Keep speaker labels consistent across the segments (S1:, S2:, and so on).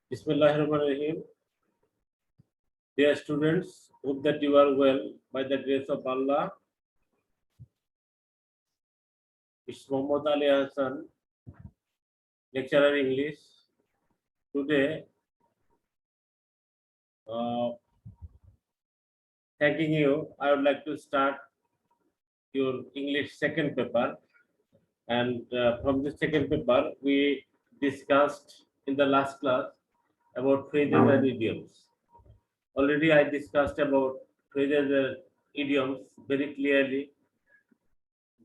S1: Bismillahirrahmanirrahim. Dear students, hope that you are well by the grace of Allah. It's Muhammad Ali Hassan, lecturer English. Today, thanking you, I would like to start your English second paper. And from the second paper, we discussed in the last class about phrases and idioms. Already I discussed about phrases and idioms very clearly.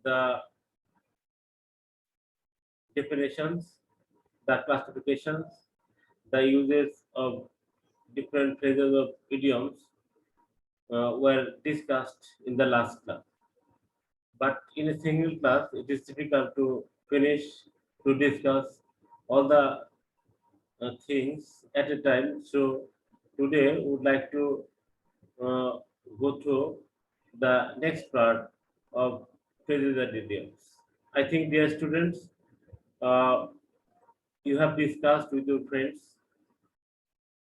S1: The definitions, the classifications, the uses of different phrases of idioms were discussed in the last class. But in a single class, it is difficult to finish to discuss all the things at a time. So today, we would like to uh, go through the next part of phrases and idioms. I think, dear students, uh, you have discussed with your friends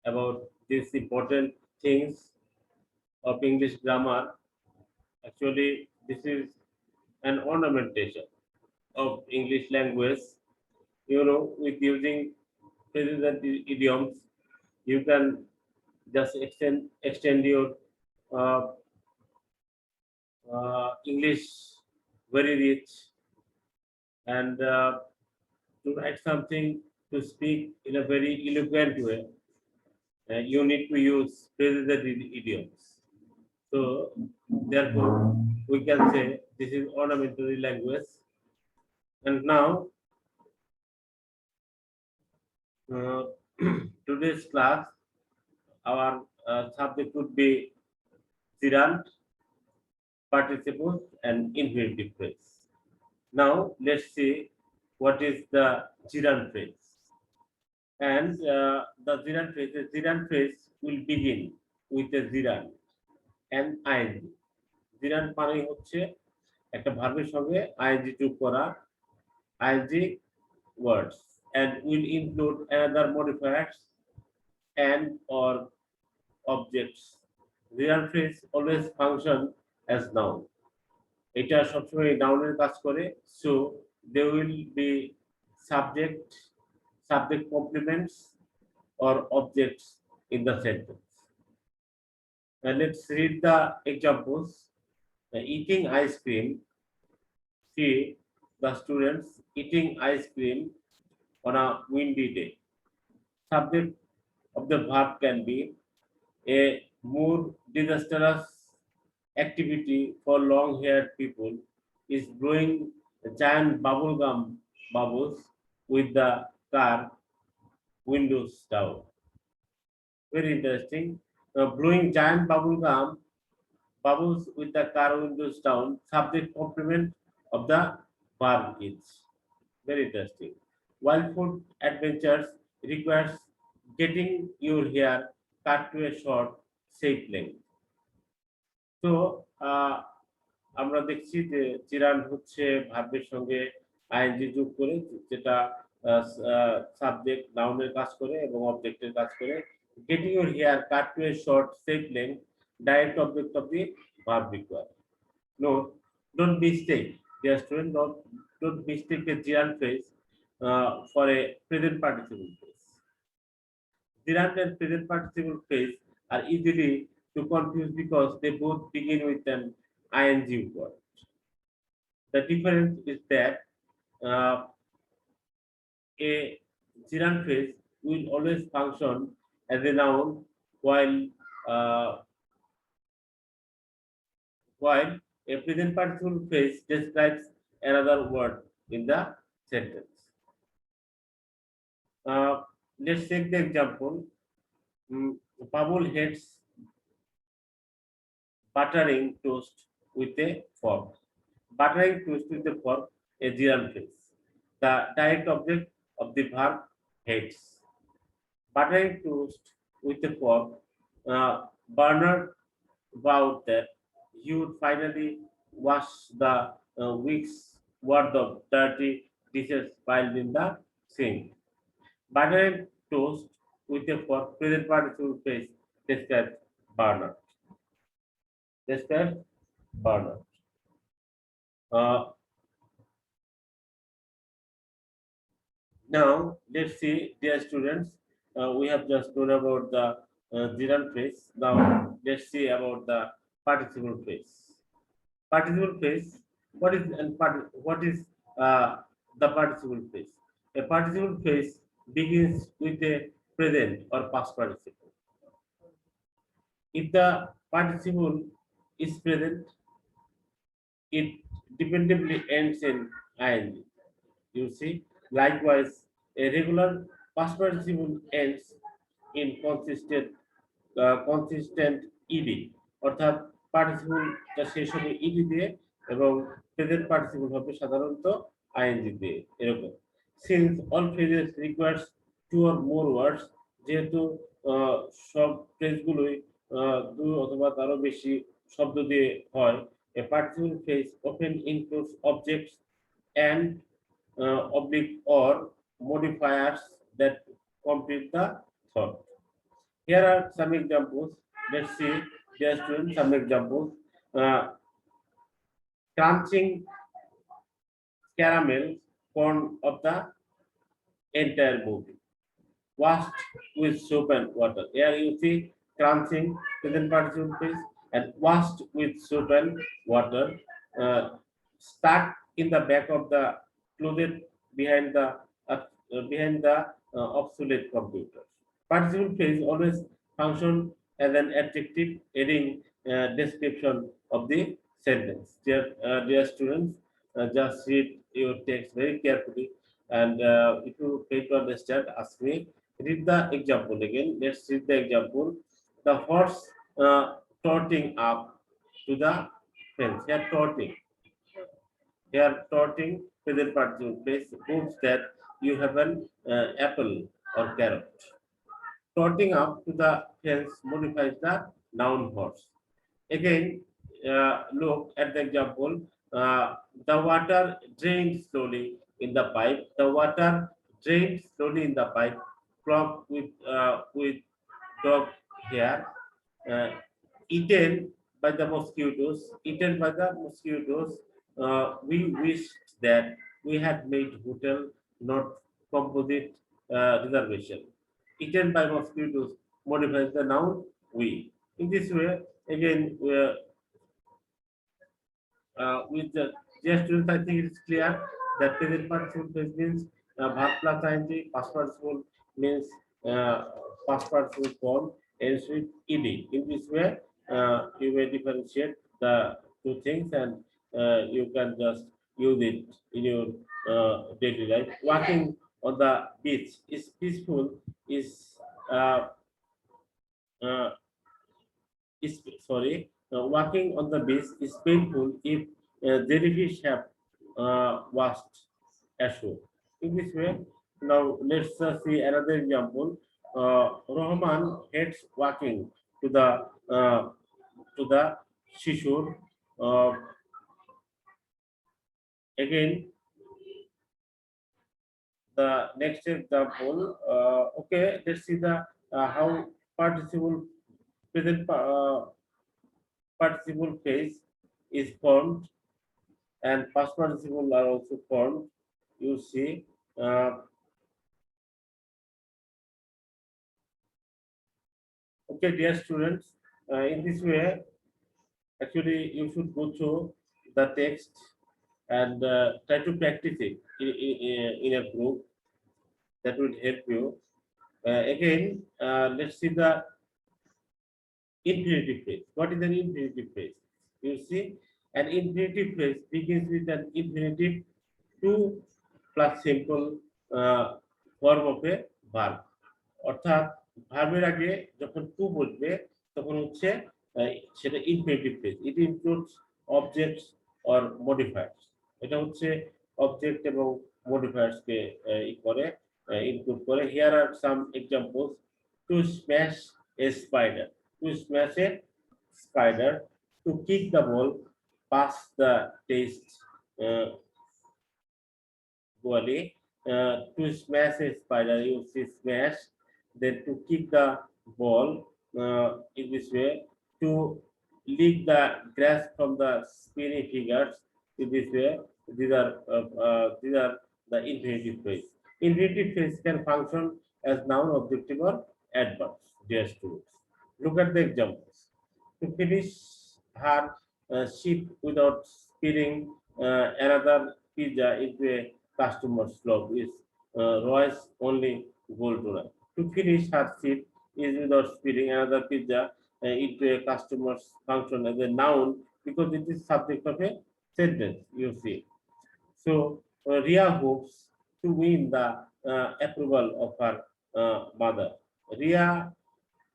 S1: about these important things of English grammar. Actually, this is an ornamentation of English language. With using phrases and idioms, you can just extend your uh, English very rich, and to write something, to speak in a very eloquent way, you need to use phrases and idioms. So, therefore, we can say this is ornamentary language. And now, uh, today's class, our subject would be gerund, participles, and infinitive phrase. Now, let's see what is the gerund phrase. And the gerund phrase will begin with a gerund and ing. Gerund মানে হচ্ছে একটা ভার্বের সঙ্গে ing যোগ করা ing words and will include another modifiers and or objects. Gerund phrase always function as noun. এটা সবসময় নাউনের কাজ করে, so there will be subject complements or objects in the sentence. And let's read the examples. Eating ice cream. See the students eating ice cream on a windy day. Subject of the verb can be a more disastrous activity for long-haired people is blowing giant bubblegum bubbles with the car windows down. Very interesting. Blowing giant bubblegum bubbles with the car windows down. Subject complement of the verb is. Very interesting. Wild food adventures requires getting your hair cut to a short, safe length. তো আমরা দেখছি যে চিরান হচ্ছে ভার্বের সঙ্গে ING যোগ করে, যেটা সাবজেক্ট নাউনের কাজ করে এবং অবজেক্টের কাজ করে। Getting your hair cut to a short safe length, direct object of the verb require. No, don't mistake, dear student, don't mistake the gerund phrase for a present participle phrase. Gerund and present participle phrase are easily to confuse because they both begin with an ing word. The difference is that a gerund phrase will always function as a noun while a present participle phrase describes another word in the sentence. Let's take the example. Pabul hates buttering toast with a fork. Buttering toast with a fork, a gerund phrase. The direct object of the verb hates. Buttering toast with a fork, Bernard vowed that he would finally wash the week's worth of dirty dishes piled in the sink. Buttering toast with a for present participle phrase describes Bernard. Describes Bernard. Uh, Now let's see, dear students, we have just known about the gerund phrase. Now let's see about the participle phrase. Participle phrase. What is the participle phrase? A participle phrase begins with a present or past participle. If the participle is present, it dependably ends in ing. You see, likewise, a regular past participle ends in consistent ed, অর্থাৎ পার্টিসিপলটা শেষ হবে ed দিয়ে এবং present participle হবে সাধারণত ING দিয়ে এরকম। Since all phrases requires two or more words, যেহেতু সব ফ্রেজগুলোই দুই অথবা তারও বেশি শব্দ দিয়ে হয়, a participle phrase often includes objects and oblique or modifiers that complete the thought. Here are some examples. Let's see, dear students, some examples. Crunching caramel corn of the entire movie. Washed with soap and water. Here you see crunching present participle phrase and washed with soap and water. Stuck in the back of the clothes behind the obsolete computer. Participle phrase always function as an adjective adding description of the sentence. Dear students, just read your text very carefully, and if you fail to understand, ask me. Read the example again. Let's read the example. The horse trotting up to the fence. Here trotting. Here trotting present participle phrase proves that you have an apple or carrot. Trotting up to the fence modifies the noun horse. Again, look at the example. The water drained slowly in the pipe. The water drained slowly in the pipe. Clogged with dog hair. Eaten by the mosquitoes. Eaten by the mosquitoes. We wished that we had made hotel, not composite reservation. Eaten by mosquitoes modifies the noun we. In this way, again, with the students, I think it's clear that present participle phrase means verb plus ing, past participle means past participle form, ends with ed. In this way, you may differentiate the two things, and you can just use it in your daily life. Walking on the beach is peaceful, is walking on the beach is painful if jellyfish have washed ashore. In this way, now let's see another example. Rohman hates walking to the seashore. Again, the next example. Okay, let's see the how participle present participle phrase is formed and past participle are also formed. You see, okay, dear students, in this way, actually, you should go through the text and try to practice it in a group. That would help you. Again, let's see the infinitive phrase. What is an infinitive phrase? You see, an infinitive phrase begins with an infinitive to plus simple form of a verb. অর্থাৎ ভার্বের আগে যখন two বলবে তখন হচ্ছে সেটা infinitive phrase. It includes objects or modifiers. এটা হচ্ছে অবজেক্ট এবং মডিফায়ার্স কে করে ইনক্লুড করে। Here are some examples: to smash a spider, to smash a spider, to kick the ball, pass the test গোয়ালি। To smash a spider, you see smash. then to kick the ball in this way, to lick the grass from the spinning fingers in this way. These are the infinitive phrase. Infinitive phrase can function as noun, objective, or adverbs. Dear students, look at the examples. To finish her shift without spilling another pizza into a customer's log is Roy's only goal tonight. To finish her shift is without spilling another pizza into a customer's function as a noun because it is subject of a sentence, you see. So Ria hopes to win the approval of her mother. Ria,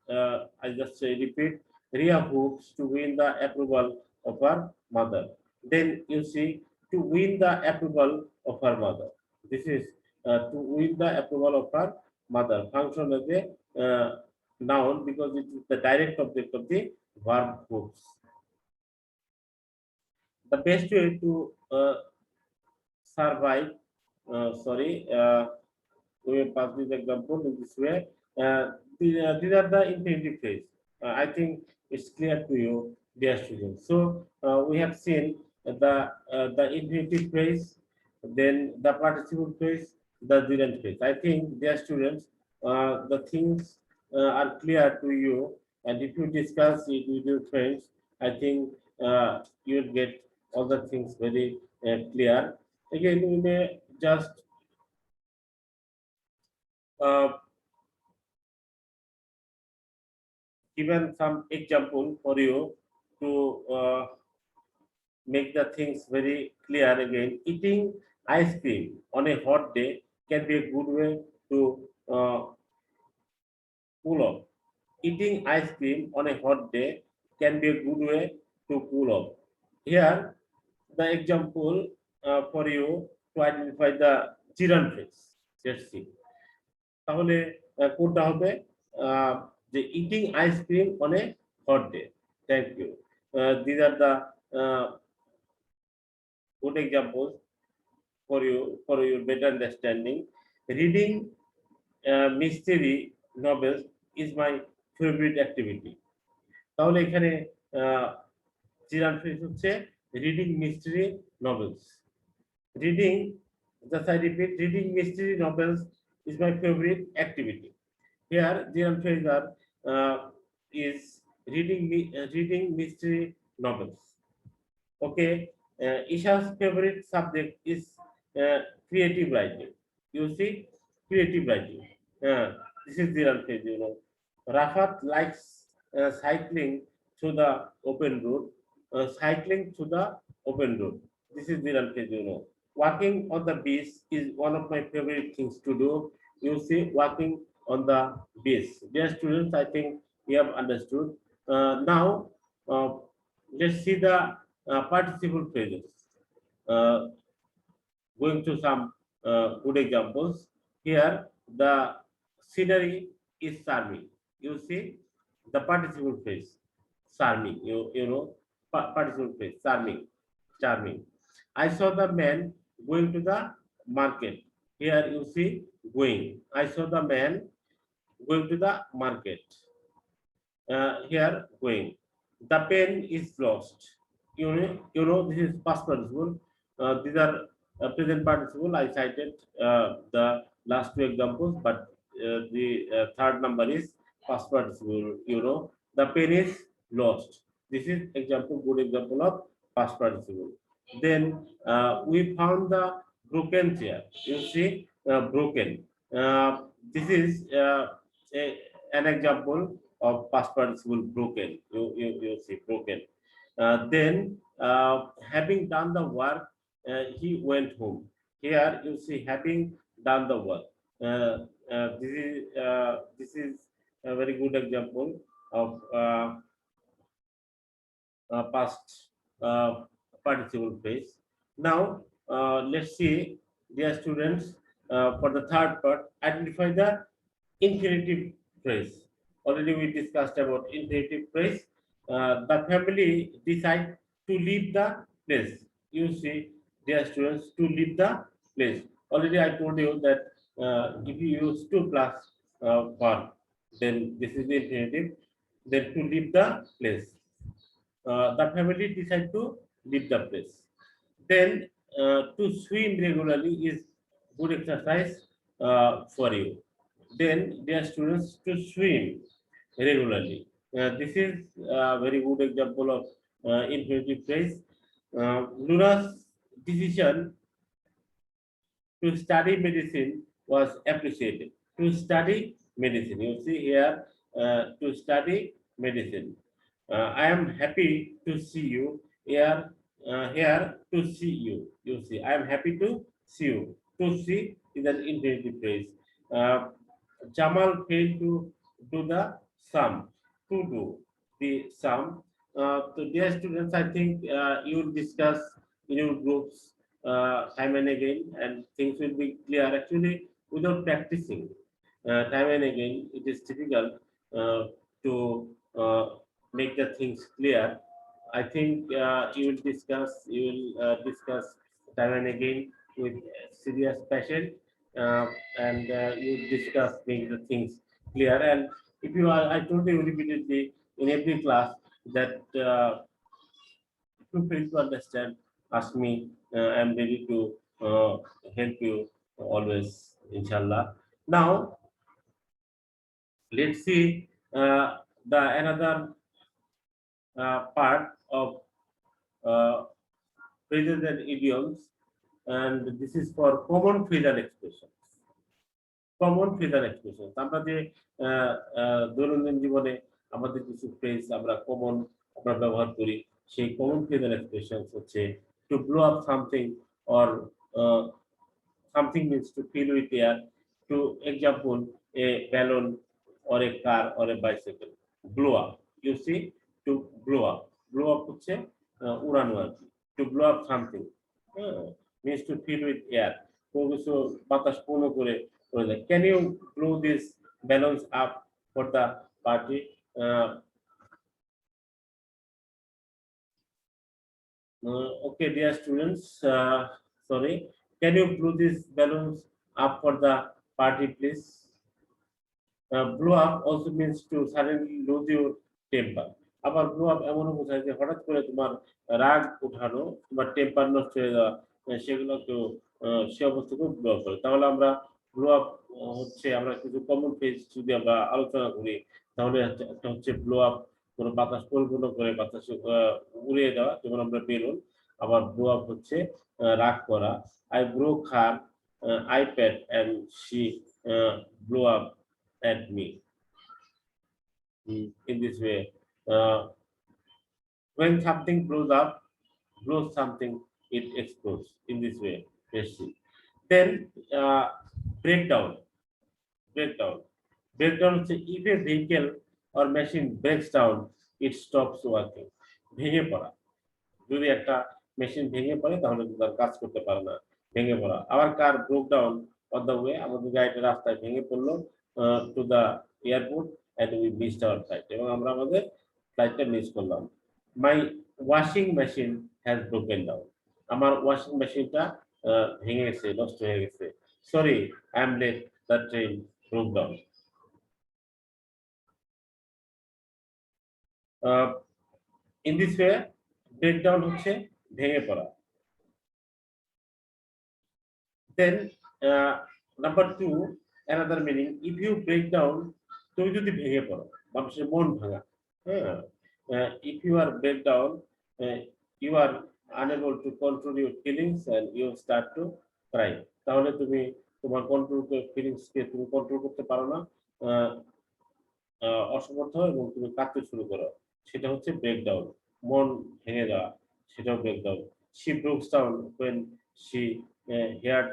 S1: I just say repeat, Ria hopes to win the approval of her mother. Then you see to win the approval of her mother. This is to win the approval of her mother. Function as a noun because it is the direct object of the verb hopes. The best way to survive, we will pass this example in this way. These are the infinitive phrase. I think it's clear to you, dear students. So we have seen the infinitive phrase, then the participle phrase, the gerund phrase. I think, dear students, the things are clear to you, and if you discuss it with your friends, I think you'll get all the things very clear. Again, we may just uh, given some example for you to make the things very clear again. Eating ice cream on a hot day can be a good way to cool off. Eating ice cream on a hot day can be a good way to cool off. Here, the example for you to identify the gerund phrase. Let's see. তাহলে কোনটা হবে যে eating ice cream on a hot day. Thank you. These are the good examples for your better understanding. Reading mystery novels is my favorite activity. তাহলে এখানে gerund phrase হচ্ছে reading mystery novels. Reading, just I repeat, reading mystery novels is my favorite activity. Here, gerund phrase is reading mystery novels. Okay, Isha's favorite subject is creative writing. You see, creative writing. This is gerund phrase, you know. Rafat likes cycling through the open road. Cycling through the open road. This is gerund phrase, you know. Walking on the beach is one of my favorite things to do. You see, walking on the beach. Dear students, I think you have understood. Now, let's see the participle phrases. Going to some good examples. Here, the scenery is charming. You see, the participle phrase, charming. You know, participle phrase, charming. I saw the man going to the market. Here you see going. I saw the man going to the market. Here going. The pen is lost. You know this is past participle. These are present participle. I cited the last two examples, but the third number is past participle. You know, the pen is lost. This is example, good example of past participle. Then we found the broken chair. You see, broken. This is an example of past participle, broken. You see, broken. Then having done the work, he went home. Here you see, having done the work. This is a very good example of past participle phrase. Now let's see, dear students, for the third part, identify the infinitive phrase. Already we discussed about infinitive phrase. The family decide to leave the place. You see, dear students, to leave the place. Already I told you that if you use to plus verb, then this is the infinitive. Then to leave the place, the family decide to leave the place. Then to swim regularly is good exercise for you. Then dear students, to swim regularly, this is a very good example of infinitive phrase. Luna's decision to study medicine was appreciated. To study medicine, you see here, to study medicine. I am happy to see you here. Here to see you. You see, I am happy to see you. To see is an infinitive phrase. Jamal failed to do the sum. To do the sum. So, dear students, I think you will discuss in your groups time and again, and things will be clear. Actually, without practicing time and again, it is difficult to make the things clear. I think you will discuss time and again with serious passion, and you discuss make the things clear. And if you are, I told you repeatedly in every class that if you fail to understand, ask me. I'm ready to help you always, inshallah. Now, let's see the another part of phrases and idioms, and this is for common phrasal expressions. Common phrasal expression, আমরা যে দৈনন্দিন জীবনে আমাদের কিছু phrase আমরা common আমরা ব্যবহার করি, সেই কমন ফ্রেজাল এক্সপ্রেশন হচ্ছে to blow up something or something means to fill with air. To example, a balloon or a car or a bicycle. Blow up, you see, to blow up, blow up হচ্ছে উড়ানো আর কি। To blow up something means to fill with air, কোনো কিছু বাতাস পূর্ণ করে। Can you blow these balloons up for the party? Okay, dear students, sorry. Can you blow these balloons up for the party, please? Blow up also means to suddenly lose your temper. আবার blow up এমনও বোঝায় যে হঠাৎ করে তোমার রাগ উঠানো, তোমার টেম্পার নষ্ট হয়ে যাওয়া, সেগুলো তো সে অবস্থাকেও ব্লো আপ করে। তাহলে আমরা ব্লো আপ হচ্ছে, আমরা কিছু কমন ফ্রেজ যদি আমরা আলোচনা করি, তাহলে একটা হচ্ছে ব্লো আপ, কোনো বাতাস পরিপূর্ণ করে বাতাস উড়িয়ে দেওয়া, যেমন আমরা বেলুন। আবার ব্লো আপ হচ্ছে রাগ করা। I broke her iPad and she blow up at me. In this way, when something blows something, it explodes. In this way, let's see. Then breakdown. Breakdown is if a vehicle or machine breaks down, it stops working. ভেঙে পড়া, যদি একটা machine ভেঙে পড়ে তাহলে তার কাজ করতে পারে না, ভেঙে পড়া। আবার car broke down on the way, আমাদের গাড়িটা রাস্তায় ভেঙে পড়লো to the airport and we missed our flight, এবং আমরা আমাদের ফ্লাইটটা মিস করলাম। My washing machine has broken down, আমার ওয়াশিং মেশিনটা ভেঙে গেছে, নষ্ট হয়ে গেছে। Sorry, I am late, the train broke down. In this way, breakdown হচ্ছে ভেঙে পড়া। Then number 2, another meaning, if you break down, তুমি যদি ভেঙে পড়ো, মানুষের মন ভাঙা। If you are break down, you are unable to control your feelings and you start to cry, তাহলে তুমি তোমার ফিলিংসকে তুমি কন্ট্রোল করতে পারো না, অসমর্থ, এবং তুমি কাঁদতে শুরু করো, সেটা হচ্ছে ব্রেকডাউন। মন ভেঙে যাওয়া, সেটাও breakdown. She broke down when she heard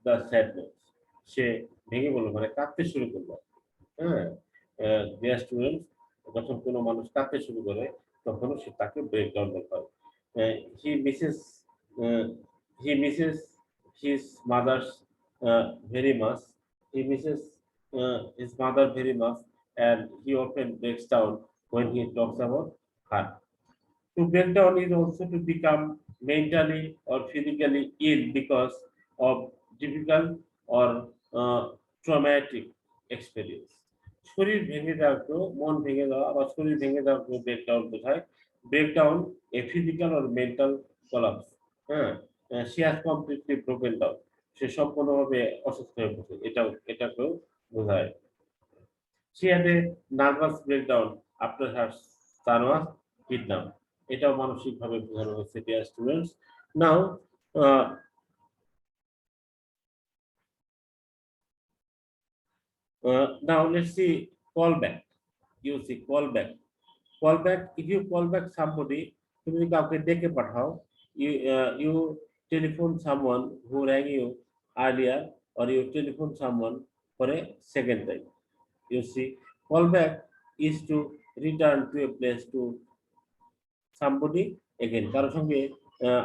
S1: the sadness, সে ভেঙে পড়লো মানে কাঁদতে শুরু করলো। ডিয়ার স্টুডেন্টস, যখন কোনো মানুষ কাঁদতে শুরু করে তখন সে তাকে ব্রেকডাউন বলতে হয়। he misses his mother's very much, he misses his mother very much, and he often breaks down when he talks about her. To break down is also to become mentally or physically ill because of difficult or traumatic experience. শরীর ভেঙে যাওয়াকেও মন ভেঙে যাওয়া বা শরীর ভেঙে যাওয়াকেও breakdown বোঝায়। Breakdown a physical or mental collapse. হ্যাঁ, she has completely broken down. সে সম্পূর্ণভাবে অসুস্থ হয়ে পড়ছে, এটাকেও বোঝায়। She had a nervous breakdown after her son was kidnapped. এটাও মানসিকভাবে বোঝানো হয়েছে dear students. Now uh, now let's see callback. You see callback. Callback, if you call back somebody, তুমি যদি কাউকে ডেকে পাঠাও, you telephone someone who rang you earlier, or you telephone someone for a second time. You see, callback is to return to a place to somebody again, কারোর সঙ্গে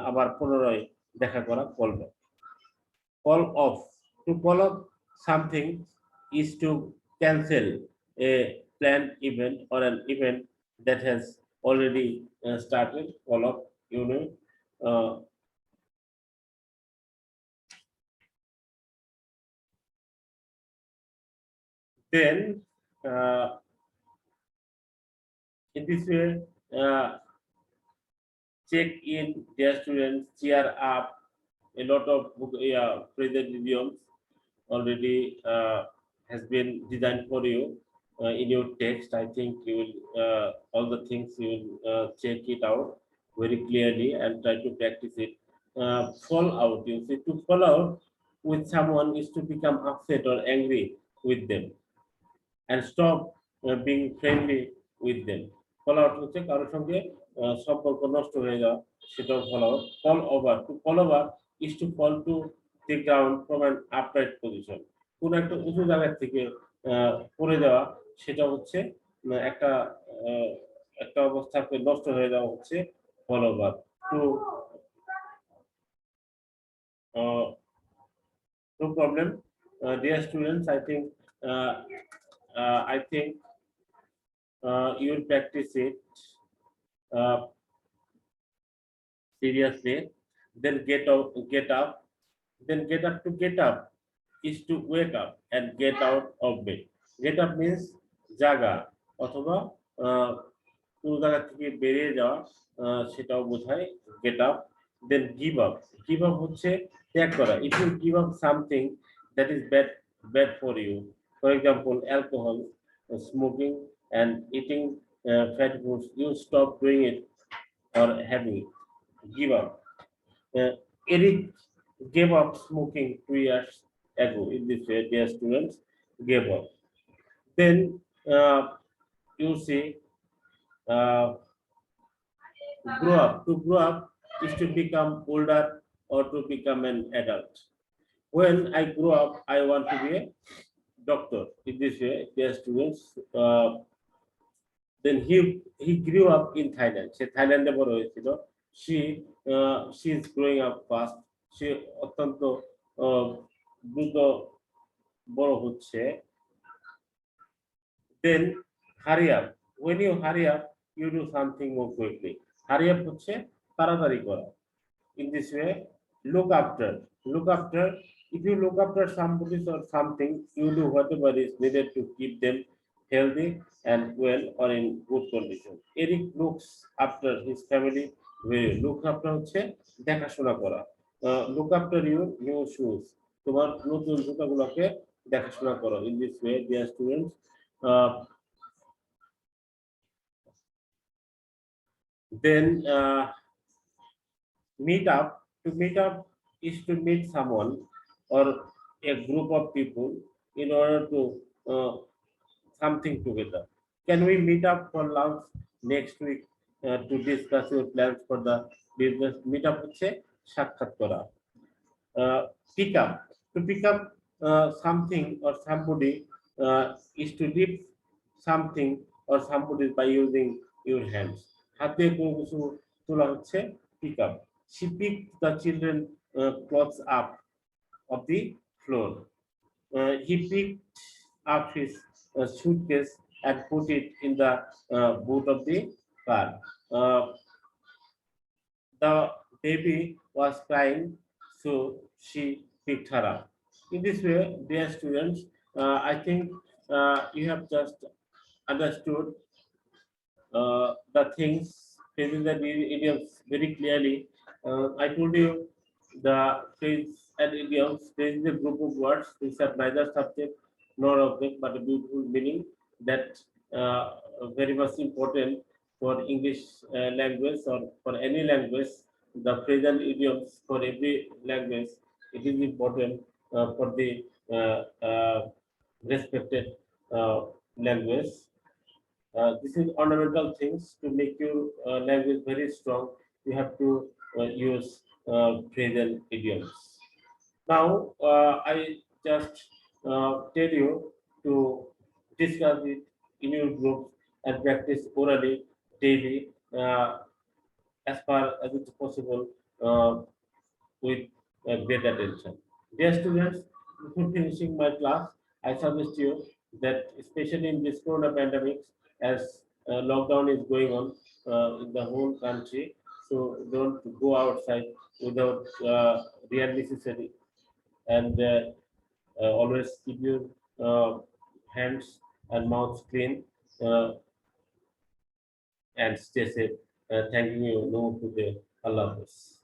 S1: আবার পুনরায় দেখা করা callback. Call off, to call off something is to cancel a planned event or an event that has already started. Call off, you know. Then in this way, check in, dear students, cheer up. A lot of present idioms already has been designed for you in your text. I think you will all the things you will check it out very clearly and try to practice it. Fall out, you see, to fall out with someone is to become upset or angry with them and stop being friendly with them. Fall out হচ্ছে কারোর সঙ্গে সম্পর্ক নষ্ট হয়ে যাওয়া, সেটাও fall out. Fall over, to fall over is to fall to the ground from an upright position. কোন একটা উঁচু জায়গা থেকে পড়ে যাওয়া, সেটা হচ্ছে একটা একটা অবস্থাকে নষ্ট হয়ে যাওয়া হচ্ছে fall over. To no problem, dear students. I think you will practice it seriously. Then get up. Then get up. To get up is to wake up and get out of bed. Get up means জাগা অথবা কোন জায়গা থেকে বেরিয়ে যাওয়া, সেটাও বোঝায় get up. Then give up. Give up হচ্ছে ত্যাগ করা. If you give up something that is bad for you, for example alcohol, smoking and eating fat foods, you stop doing it or having it. Give up. Eric gave up smoking 2 years ago. In this way, dear students, gave up. Then you see, grow up. To grow up is to become older or to become an adult. When I grow up, I want to be a doctor. In this way, dear students, then he grew up in Thailand. সে থাইল্যান্ডে বড় হয়েছিল. She is growing up fast. সে অত্যন্ত দ্রুত বড় হচ্ছে. Then hurry up. When you hurry up, you do something more quickly. Hurry up হচ্ছে তাড়াতাড়ি করা. In this way, look after. Look after. If you look after somebody or something, you do whatever is needed to keep them healthy and well or in good condition. Eric looks after his family very. Look after হচ্ছে দেখাশোনা করা. Look after your new shoes. তোমার নতুন জুতাগুলোকে দেখাশোনা করো. In this way, dear students, then meet up. To meet up is to meet someone or a group of people in order to something together. Can we meet up for lunch next week to discuss your plans for the business? Meet up হচ্ছে সাক্ষাৎ করা. Pick up. To pick up something or somebody is to lift something or somebody by using your hands. হাতে কোনো কিছু তোলা হচ্ছে pick up. She picked the children clothes up of the floor. He picked up his suitcase and put it in the boot of the car. The baby was crying, so she picked her up. In this way, dear students, I think you have just understood the things, phrases and idioms very clearly. I told you the phrase and idioms. Phrase is a group of words which have neither subject nor object but a beautiful meaning that very much important for English language or for any language. The phrase and idioms for every language, it is important for the respected language. This is ornamental things to make your language very strong. You have to use phrasal idioms. Now, I just tell you to discuss it in your groups and practice orally daily as far as it's possible with great attention. Dear students, before finishing my class, I suggest you that especially in this corona pandemic, as lockdown is going on in the whole country, so don't go outside without real necessary, and always keep your uh, hands and mouths clean uh, and stay safe. Thanking you, no, today. Allah Hafiz.